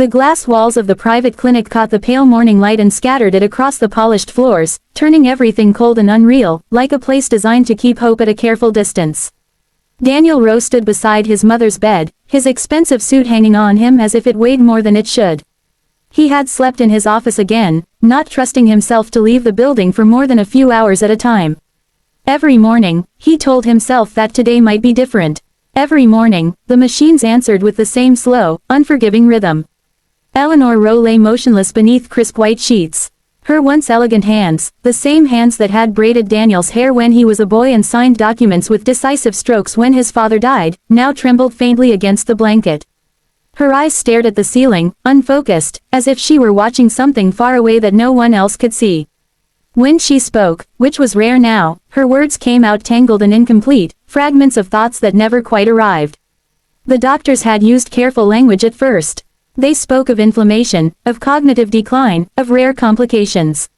The glass walls of the private clinic caught the pale morning light and scattered it across the polished floors, turning everything cold and unreal, like a place designed to keep hope at a careful distance. Daniel Rowe stood beside his mother's bed, his expensive suit hanging on him as if it weighed more than it should. He had slept in his office again, not trusting himself to leave the building for more than a few hours at a time. Every morning, he told himself that today might be different. Every morning, the machines answered with the same slow, unforgiving rhythm. Eleanor Rowe lay motionless beneath crisp white sheets. Her once elegant hands, the same hands that had braided Daniel's hair when he was a boy and signed documents with decisive strokes when his father died, now trembled faintly against the blanket. Her eyes stared at the ceiling, unfocused, as if she were watching something far away that no one else could see. When she spoke, which was rare now, her words came out tangled and incomplete, fragments of thoughts that never quite arrived. The doctors had used careful language at first. They spoke of inflammation, of cognitive decline, of rare complications.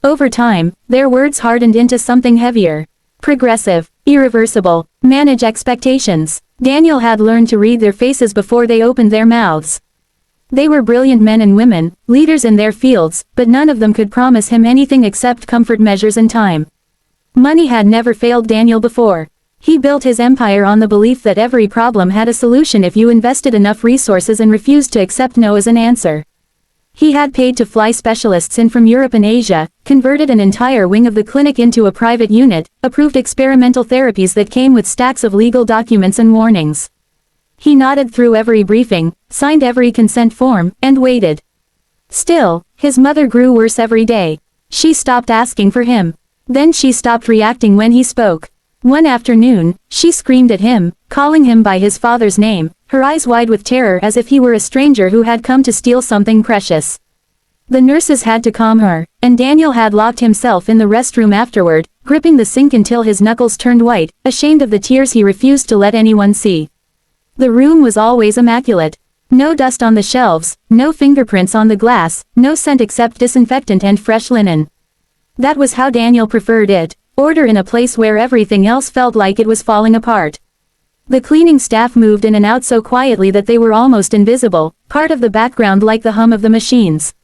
Over time, their words hardened into something heavier. Progressive, irreversible, manage expectations. Daniel had learned to read their faces before they opened their mouths. They were brilliant men and women, leaders in their fields, but none of them could promise him anything except comfort measures and time. Money had never failed Daniel before. He built his empire on the belief that every problem had a solution if you invested enough resources and refused to accept no as an answer. He had paid to fly specialists in from Europe and Asia, converted an entire wing of the clinic into a private unit, approved experimental therapies that came with stacks of legal documents and warnings. He nodded through every briefing, signed every consent form, and waited. Still, his mother grew worse every day. She stopped asking for him. Then she stopped reacting when he spoke. One afternoon, she screamed at him, calling him by his father's name, her eyes wide with terror as if he were a stranger who had come to steal something precious. The nurses had to calm her, and Daniel had locked himself in the restroom afterward, gripping the sink until his knuckles turned white, ashamed of the tears he refused to let anyone see. The room was always immaculate. No dust on the shelves, no fingerprints on the glass, no scent except disinfectant and fresh linen. That was how Daniel preferred it. Order in a place where everything else felt like it was falling apart. The cleaning staff moved in and out so quietly that they were almost invisible, part of the background like the hum of the machines.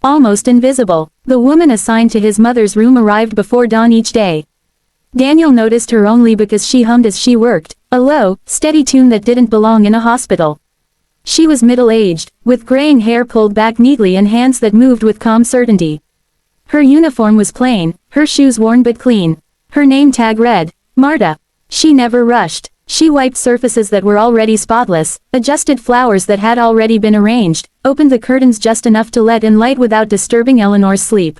Almost invisible, the woman assigned to his mother's room arrived before dawn each day. Daniel noticed her only because she hummed as she worked, a low, steady tune that didn't belong in a hospital. She was middle-aged, with graying hair pulled back neatly and hands that moved with calm certainty. Her uniform was plain, her shoes worn but clean. Her name tag read, Marta. She never rushed. She wiped surfaces that were already spotless, adjusted flowers that had already been arranged, opened the curtains just enough to let in light without disturbing Eleanor's sleep.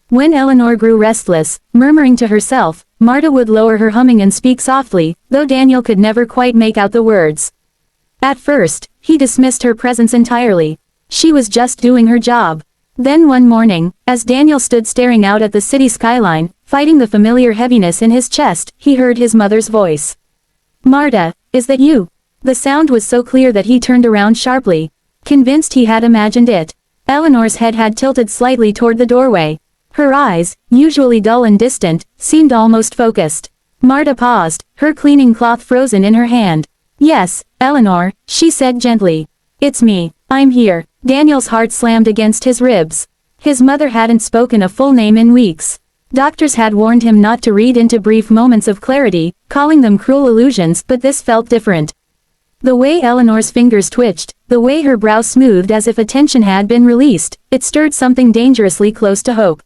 When Eleanor grew restless, murmuring to herself, Marta would lower her humming and speak softly, though Daniel could never quite make out the words. At first, he dismissed her presence entirely. She was just doing her job. Then one morning, as Daniel stood staring out at the city skyline, fighting the familiar heaviness in his chest, he heard his mother's voice. Marta, is that you? The sound was so clear that he turned around sharply, convinced he had imagined it. Eleanor's head had tilted slightly toward the doorway. Her eyes, usually dull and distant, seemed almost focused. Marta paused, her cleaning cloth frozen in her hand. Yes, Eleanor, she said gently. It's me. I'm here. Daniel's heart slammed against his ribs. His mother hadn't spoken a full name in weeks. Doctors had warned him not to read into brief moments of clarity, calling them cruel illusions, but this felt different. The way Eleanor's fingers twitched, the way her brow smoothed as if a tension had been released, it stirred something dangerously close to hope.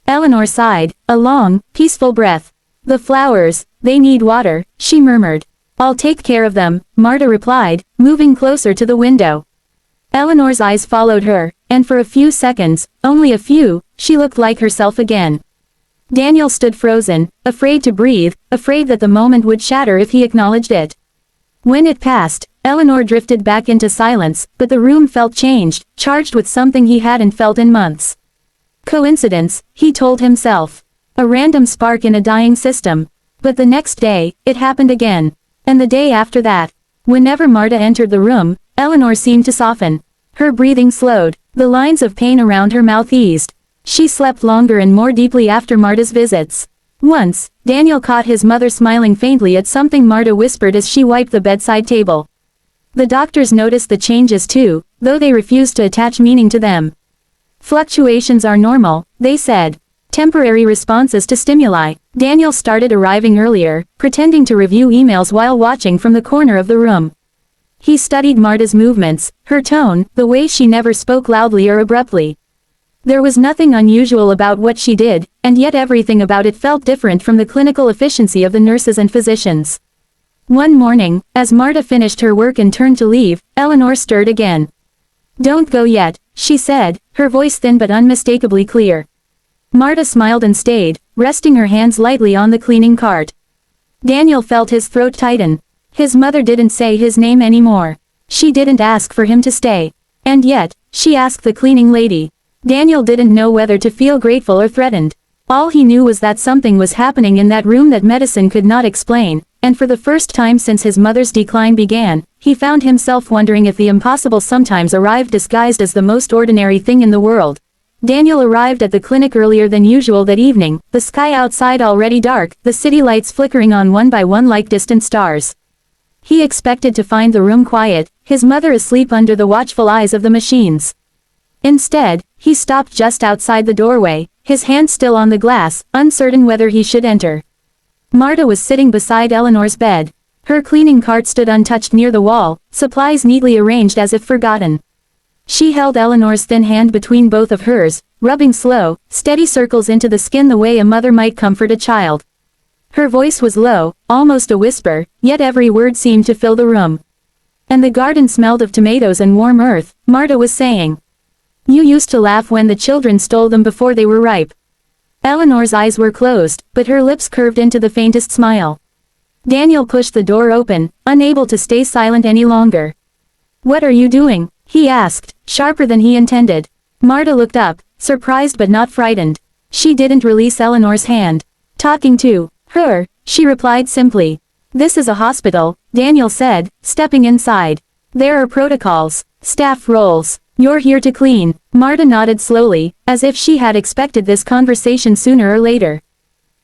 Eleanor sighed, a long, peaceful breath. The flowers, they need water, she murmured. I'll take care of them, Marta replied, moving closer to the window. Eleanor's eyes followed her, and for a few seconds, only a few, she looked like herself again. Daniel stood frozen, afraid to breathe, afraid that the moment would shatter if he acknowledged it. When it passed, Eleanor drifted back into silence, but the room felt changed, charged with something he hadn't felt in months. Coincidence, he told himself. A random spark in a dying system. But the next day, it happened again. And the day after that. Whenever Marta entered the room, Eleanor seemed to soften. Her breathing slowed, the lines of pain around her mouth eased. She slept longer and more deeply after Marta's visits. Once, Daniel caught his mother smiling faintly at something Marta whispered as she wiped the bedside table. The doctors noticed the changes too, though they refused to attach meaning to them. Fluctuations are normal, they said. Temporary responses to stimuli. Daniel started arriving earlier, pretending to review emails while watching from the corner of the room. He studied Marta's movements, her tone, the way she never spoke loudly or abruptly. There was nothing unusual about what she did, and yet everything about it felt different from the clinical efficiency of the nurses and physicians. One morning, as Marta finished her work and turned to leave, Eleanor stirred again. "Don't go yet," she said, her voice thin but unmistakably clear. Marta smiled and stayed, resting her hands lightly on the cleaning cart. Daniel felt his throat tighten. His mother didn't say his name anymore. She didn't ask for him to stay. And yet, she asked the cleaning lady. Daniel didn't know whether to feel grateful or threatened. All he knew was that something was happening in that room that medicine could not explain, and for the first time since his mother's decline began, he found himself wondering if the impossible sometimes arrived disguised as the most ordinary thing in the world. Daniel arrived at the clinic earlier than usual that evening, the sky outside already dark, the city lights flickering on one by one like distant stars. He expected to find the room quiet, his mother asleep under the watchful eyes of the machines. Instead, he stopped just outside the doorway, his hand still on the glass, uncertain whether he should enter. Marta was sitting beside Eleanor's bed. Her cleaning cart stood untouched near the wall, supplies neatly arranged as if forgotten. She held Eleanor's thin hand between both of hers, rubbing slow, steady circles into the skin the way a mother might comfort a child. Her voice was low, almost a whisper, yet every word seemed to fill the room. "And the garden smelled of tomatoes and warm earth," Marta was saying. "You used to laugh when the children stole them before they were ripe." Eleanor's eyes were closed, but her lips curved into the faintest smile. Daniel pushed the door open, unable to stay silent any longer. "What are you doing?" he asked, sharper than he intended. Marta looked up, surprised but not frightened. She didn't release Eleanor's hand. "Talking to her," she replied simply. "This is a hospital," Daniel said, stepping inside. "There are protocols, staff roles. You're here to clean." Marta nodded slowly, as if she had expected this conversation sooner or later.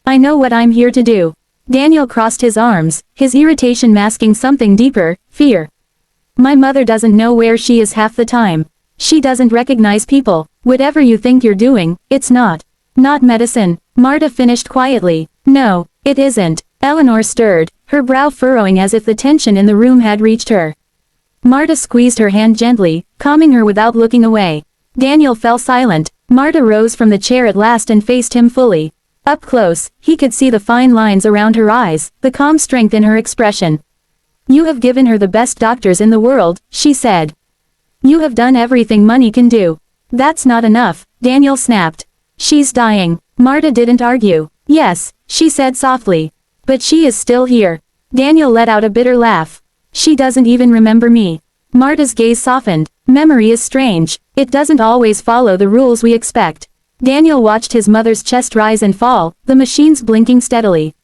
"I know what I'm here to do." Daniel crossed his arms, his irritation masking something deeper, fear. "My mother doesn't know where she is half the time. She doesn't recognize people. Whatever you think you're doing, it's not medicine," Marta finished quietly. "No, it isn't." Eleanor stirred, her brow furrowing as if the tension in the room had reached her. Marta squeezed her hand gently, calming her without looking away. Daniel fell silent. Marta rose from the chair at last and faced him fully. Up close, he could see the fine lines around her eyes, the calm strength in her expression. "You have given her the best doctors in the world," she said. "You have done everything money can do." "That's not enough," Daniel snapped. "She's dying." Marta didn't argue. "Yes," she said softly. "But she is still here." Daniel let out a bitter laugh. "She doesn't even remember me." Marta's gaze softened. "Memory is strange. It doesn't always follow the rules we expect." Daniel watched his mother's chest rise and fall, the machines blinking steadily.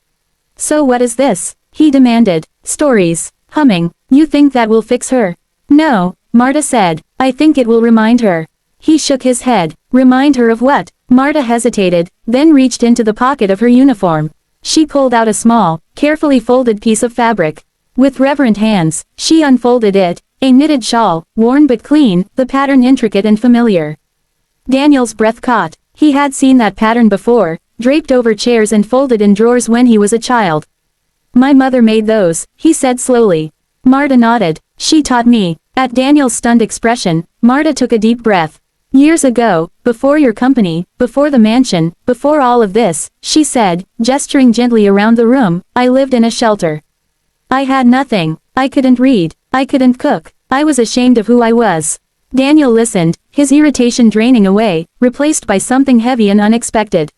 "So what is this?" he demanded. "Stories. Humming. You think that will fix her?" "No," Marta said. "I think it will remind her." He shook his head. "Remind her of what?" Marta hesitated, then reached into the pocket of her uniform. She pulled out a small, carefully folded piece of fabric. With reverent hands, she unfolded it, a knitted shawl, worn but clean, the pattern intricate and familiar. Daniel's breath caught. He had seen that pattern before, draped over chairs and folded in drawers when he was a child. "My mother made those," he said slowly. Marta nodded. "She taught me." At Daniel's stunned expression, Marta took a deep breath. "Years ago, before your company, before the mansion, before all of this," she said, gesturing gently around the room, "I lived in a shelter. I had nothing. I couldn't read. I couldn't cook. I was ashamed of who I was." Daniel listened, his irritation draining away, replaced by something heavy and unexpected.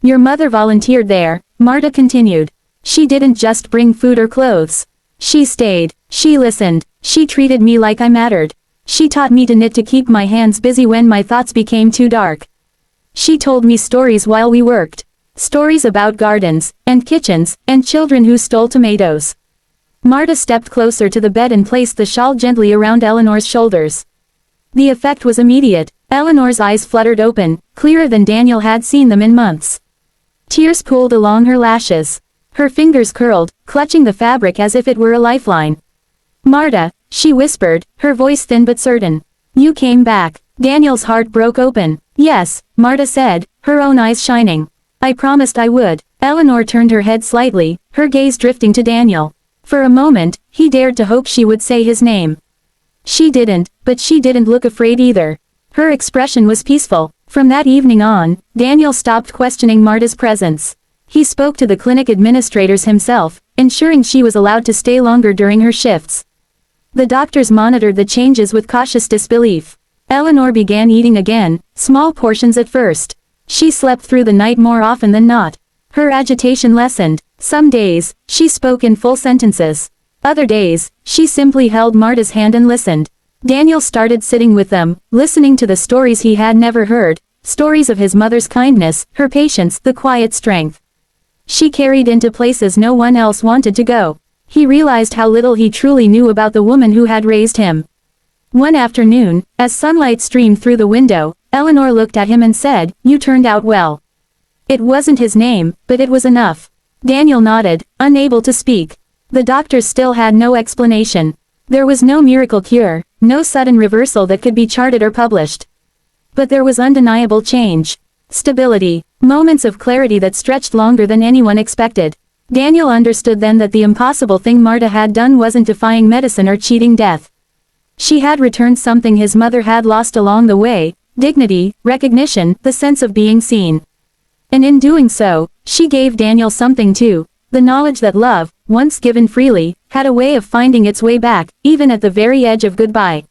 "Your mother volunteered there," Marta continued. "She didn't just bring food or clothes. She stayed. She listened. She treated me like I mattered. She taught me to knit to keep my hands busy when my thoughts became too dark. She told me stories while we worked. Stories about gardens, and kitchens, and children who stole tomatoes." Marta stepped closer to the bed and placed the shawl gently around Eleanor's shoulders. The effect was immediate. Eleanor's eyes fluttered open, clearer than Daniel had seen them in months. Tears pooled along her lashes. Her fingers curled, clutching the fabric as if it were a lifeline. "Marta," she whispered, her voice thin but certain. You came back. Daniel's heart broke open. Yes, Marta said, her own eyes shining. I promised I would. Eleanor turned her head slightly, her gaze drifting to Daniel. For a moment, he dared to hope she would say his name. She didn't, but she didn't look afraid either. Her expression was peaceful. From that evening on, Daniel stopped questioning Marta's presence. He spoke to the clinic administrators himself, ensuring she was allowed to stay longer during her shifts. The doctors monitored the changes with cautious disbelief. Eleanor began eating again, small portions at first. She slept through the night more often than not. Her agitation lessened. Some days, she spoke in full sentences. Other days, she simply held Marta's hand and listened. Daniel started sitting with them, listening to the stories he had never heard, stories of his mother's kindness, her patience, the quiet strength she carried into places no one else wanted to go. He realized how little he truly knew about the woman who had raised him. One afternoon, as sunlight streamed through the window, Eleanor looked at him and said, "You turned out well." It wasn't his name, but it was enough. Daniel nodded, unable to speak. The doctors still had no explanation. There was no miracle cure, no sudden reversal that could be charted or published. But there was undeniable change. Stability. Moments of clarity that stretched longer than anyone expected. Daniel understood then that the impossible thing Marta had done wasn't defying medicine or cheating death. She had returned something his mother had lost along the way, dignity, recognition, the sense of being seen. And in doing so, she gave Daniel something too, the knowledge that love, once given freely, had a way of finding its way back, even at the very edge of goodbye.